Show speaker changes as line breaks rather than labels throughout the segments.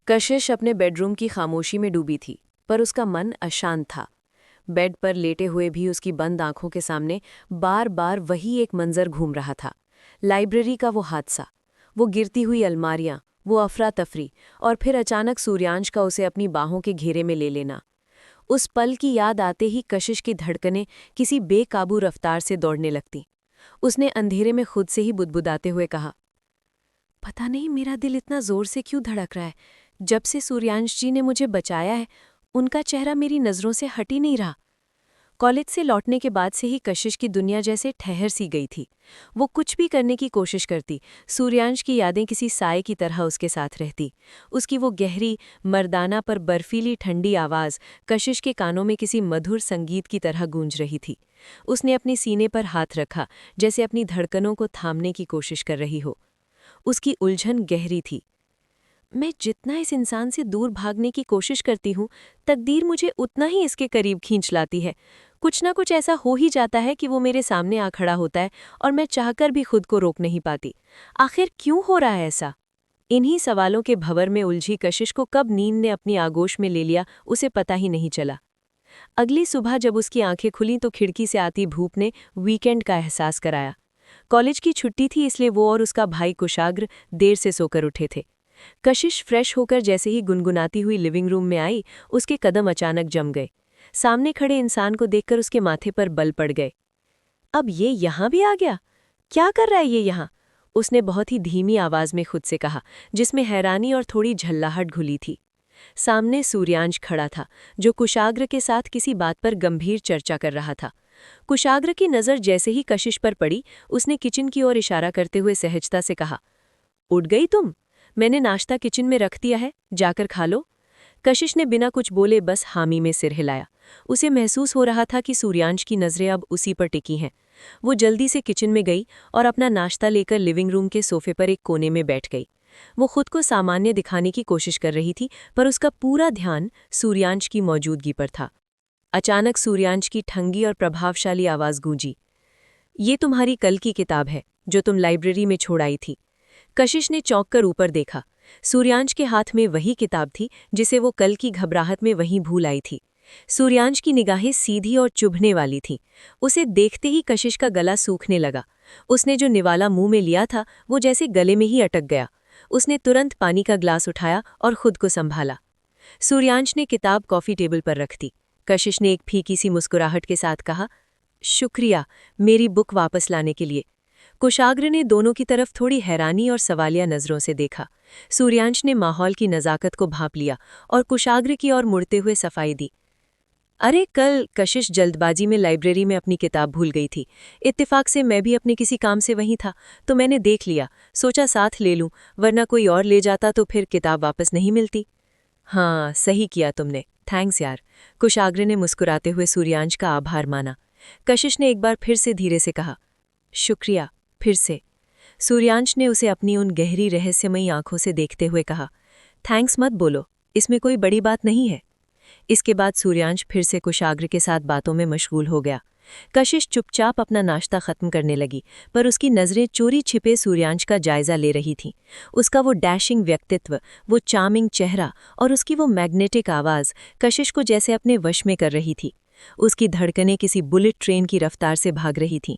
कशिश अपने बेडरूम की खामोशी में डूबी थी, पर उसका मन अशांत था। बेड पर लेटे हुए भी उसकी बंद आंखों के सामने बार बार वही एक मंजर घूम रहा था। लाइब्रेरी का वो हादसा, वो गिरती हुई अलमारियां, वो अफरा तफरी, और फिर अचानक सूर्यांश का उसे अपनी बाहों के घेरे में ले लेना। उस पल की याद आते ही कशिश की धड़कनें किसी बेकाबू रफ्तार से दौड़ने लगती। उसने अंधेरे में खुद से ही बुदबुदाते हुए कहा, पता नहीं मेरा दिल इतना जोर से क्यों धड़क रहा है। जब से सूर्यांश जी ने मुझे बचाया है, उनका चेहरा मेरी नज़रों से हट ही नहीं रहा। कॉलेज से लौटने के बाद से ही कशिश की दुनिया जैसे ठहर सी गई थी। वो कुछ भी करने की कोशिश करती, सूर्यांश की यादें किसी साए की तरह उसके साथ रहती। उसकी वो गहरी, मर्दाना पर बर्फीली ठंडी आवाज़ कशिश के कानों में किसी मधुर संगीत की तरह गूंज रही थी। उसने अपने सीने पर हाथ रखा, जैसे अपनी धड़कनों को थामने की कोशिश कर रही हो। उसकी उलझन गहरी थी। मैं जितना इस इंसान से दूर भागने की कोशिश करती हूँ, तकदीर मुझे उतना ही इसके करीब खींच लाती है। कुछ ना कुछ ऐसा हो ही जाता है कि वो मेरे सामने आ खड़ा होता है और मैं चाहकर भी खुद को रोक नहीं पाती। आखिर क्यों हो रहा है ऐसा? इन्हीं सवालों के भंवर में उलझी कशिश को कब नींद ने अपनी आगोश में ले लिया, उसे पता ही नहीं चला। अगली सुबह जब उसकी आंखें खुलीं तो खिड़की से आती धूप ने वीकेंड का एहसास कराया। कॉलेज की छुट्टी थी, इसलिए वो और उसका भाई कुशाग्र देर से सोकर उठे थे। कशिश फ्रेश होकर जैसे ही गुनगुनाती हुई लिविंग रूम में आई, उसके कदम अचानक जम गए। सामने खड़े इंसान को देखकर उसके माथे पर बल पड़ गए। अब ये यहाँ भी आ गया? क्या कर रहा है ये यहाँ? उसने बहुत ही धीमी आवाज में खुद से कहा, जिसमें हैरानी और थोड़ी झल्लाहट घुली थी। सामने सूर्यांश खड़ा था, जो कुशाग्र के साथ किसी बात पर गंभीर चर्चा कर रहा था। कुशाग्र की नज़र जैसे ही कशिश पर पड़ी, उसने किचन की ओर इशारा करते हुए सहजता से कहा, उठ गई तुम? मैंने नाश्ता किचन में रख दिया है, जाकर खा लो। कशिश ने बिना कुछ बोले बस हामी में सिर हिलाया। उसे महसूस हो रहा था कि सूर्यांश की नज़रें अब उसी पर टिकी हैं। वो जल्दी से किचन में गई और अपना नाश्ता लेकर लिविंग रूम के सोफे पर एक कोने में बैठ गई। वो खुद को सामान्य दिखाने की कोशिश कर रही थी, पर उसका पूरा ध्यान सूर्यांश की मौजूदगी पर था। अचानक सूर्यांश की ठंगी और प्रभावशाली आवाज़ गूंजी, ये तुम्हारी कल की किताब है, जो तुम लाइब्रेरी में छोड़ आई थी। कशिश ने चौंक कर ऊपर देखा। सूर्यांश के हाथ में वही किताब थी जिसे वो कल की घबराहट में वहीं भूल आई थी। सूर्यांश की निगाहें सीधी और चुभने वाली थीं। उसे देखते ही कशिश का गला सूखने लगा। उसने जो निवाला मुंह में लिया था, वो जैसे गले में ही अटक गया। उसने तुरंत पानी का ग्लास उठाया और खुद को संभाला। सूर्यांश ने किताब कॉफ़ी टेबल पर रख दी। कशिश ने एक फीकी सी मुस्कुराहट के साथ कहा, शुक्रिया मेरी बुक वापस लाने के लिए। कुशाग्र ने दोनों की तरफ थोड़ी हैरानी और सवालिया नज़रों से देखा। सूर्यांश ने माहौल की नज़ाकत को भांप लिया और कुशाग्र की ओर मुड़ते हुए सफाई दी, अरे कल कशिश जल्दबाजी में लाइब्रेरी में अपनी किताब भूल गई थी। इत्तेफाक से मैं भी अपने किसी काम से वहीं था, तो मैंने देख लिया, सोचा साथ ले लूं, वरना कोई और ले जाता तो फिर किताब वापस नहीं मिलती। हाँ, सही किया तुमने, थैंक्स यार। कुशाग्र ने मुस्कुराते हुए सूर्यांश का आभार माना। कशिश ने एक बार फिर से धीरे से कहा, शुक्रिया, फिर से। सूर्यांश ने उसे अपनी उन गहरी रहस्यमयी आंखों से देखते हुए कहा, थैंक्स मत बोलो, इसमें कोई बड़ी बात नहीं है। इसके बाद सूर्यांश फिर से कुशाग्र के साथ बातों में मशगूल हो गया। कशिश चुपचाप अपना नाश्ता खत्म करने लगी, पर उसकी नज़रें चोरी छिपे सूर्यांश का जायजा ले रही थीं। उसका वो डैशिंग व्यक्तित्व, वो चार्मिंग चेहरा और उसकी वो मैग्नेटिक आवाज़ कशिश को जैसे अपने वश में कर रही थी। उसकी धड़कनें किसी बुलेट ट्रेन की रफ्तार से भाग रही थीं।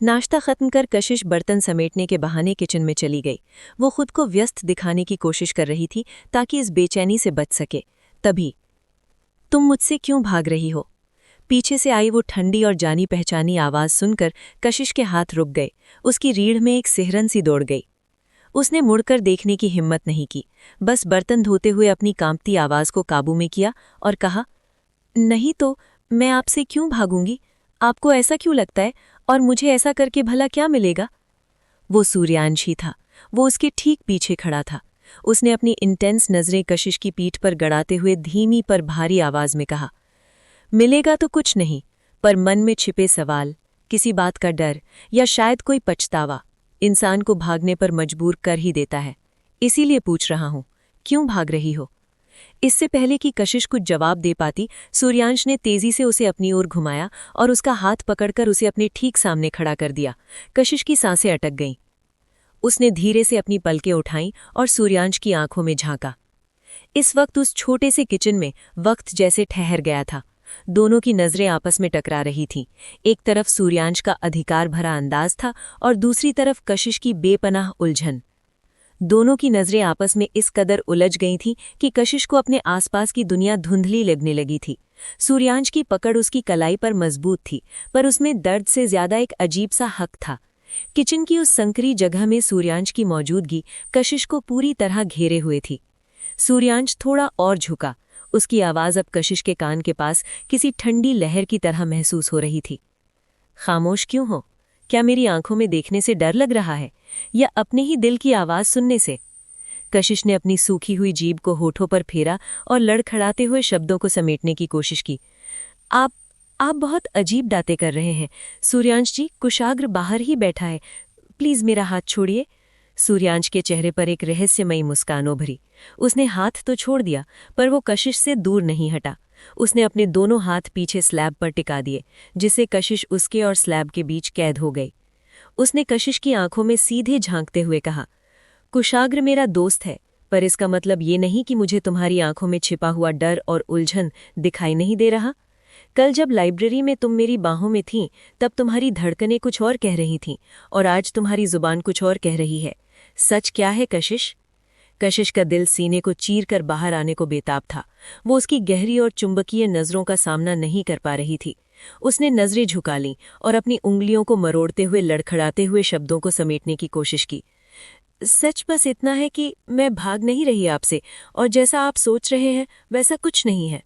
नाश्ता खत्म कर कशिश बर्तन समेटने के बहाने किचन में चली गई। वो खुद को व्यस्त दिखाने की कोशिश कर रही थी ताकि इस बेचैनी से बच सके। तभी, तुम मुझसे क्यों भाग रही हो? पीछे से आई वो ठंडी और जानी पहचानी आवाज़ सुनकर कशिश के हाथ रुक गए। उसकी रीढ़ में एक सिहरन सी दौड़ गई। उसने मुड़कर देखने की हिम्मत नहीं की, बस बर्तन धोते हुए अपनी कांपती आवाज़ को काबू में किया और कहा, नहीं तो मैं आपसे क्यों भागूंगी? आपको ऐसा क्यों लगता है? और मुझे ऐसा करके भला क्या मिलेगा? वो सूर्यांश ही था। वो उसके ठीक पीछे खड़ा था। उसने अपनी इंटेंस नज़रें कशिश की पीठ पर गड़ाते हुए धीमी पर भारी आवाज़ में कहा, मिलेगा तो कुछ नहीं, पर मन में छिपे सवाल, किसी बात का डर या शायद कोई पछतावा इंसान को भागने पर मजबूर कर ही देता है। इसीलिए पूछ रहा हूं, क्यों भाग रही हो? इससे पहले कि कशिश कुछ जवाब दे पाती, सूर्यांश ने तेजी से उसे अपनी ओर घुमाया और उसका हाथ पकड़कर उसे अपने ठीक सामने खड़ा कर दिया। कशिश की सांसें अटक गईं। उसने धीरे से अपनी पलकें उठाईं और सूर्यांश की आंखों में झांका। इस वक्त उस छोटे से किचन में वक्त जैसे ठहर गया था। दोनों की नजरें आपस में टकरा रही थीं। एक तरफ सूर्यांश का अधिकार भरा अंदाज था और दूसरी तरफ कशिश की बेपनाह उलझन। दोनों की नजरें आपस में इस कदर उलझ गई थीं कि कशिश को अपने आसपास की दुनिया धुंधली लगने लगी थी। सूर्यांश की पकड़ उसकी कलाई पर मजबूत थी, पर उसमें दर्द से ज्यादा एक अजीब सा हक था। किचन की उस संकरी जगह में सूर्यांश की मौजूदगी कशिश को पूरी तरह घेरे हुए थी। सूर्यांश थोड़ा और झुका। उसकी आवाज अब कशिश के कान के पास किसी ठंडी लहर की तरह महसूस हो रही थी। खामोश क्यों हो? क्या मेरी आंखों में देखने से डर लग रहा है, या अपने ही दिल की आवाज सुनने से? कशिश ने अपनी सूखी हुई जीभ को होठों पर फेरा और लड़खड़ाते हुए शब्दों को समेटने की कोशिश की। आप बहुत अजीब बातें कर रहे हैं सूर्यांश जी। कुशाग्र बाहर ही बैठा है, प्लीज मेरा हाथ छोड़िए। सूर्यांश के चेहरे पर एक रहस्यमयी मुस्कान उभरी। उसने हाथ तो छोड़ दिया, पर वो कशिश से दूर नहीं हटा। उसने अपने दोनों हाथ पीछे स्लैब पर टिका दिए, जिससे कशिश उसके और स्लैब के बीच कैद हो गई। उसने कशिश की आंखों में सीधे झांकते हुए कहा, कुशाग्र मेरा दोस्त है, पर इसका मतलब ये नहीं कि मुझे तुम्हारी आंखों में छिपा हुआ डर और उलझन दिखाई नहीं दे रहा। कल जब लाइब्रेरी में तुम मेरी बाहों में थीं, तब तुम्हारी धड़कनें कुछ और कह रही थीं, और आज तुम्हारी जुबान कुछ और कह रही है। सच क्या है कशिश? कशिश का दिल सीने को चीर कर बाहर आने को बेताब था। वो उसकी गहरी और चुंबकीय नजरों का सामना नहीं कर पा रही थी। उसने नजरें झुका लीं और अपनी उंगलियों को मरोड़ते हुए लड़खड़ाते हुए शब्दों को समेटने की कोशिश की। सच बस इतना है कि मैं भाग नहीं रही आपसे, और जैसा आप सोच रहे हैं वैसा कुछ नहीं है।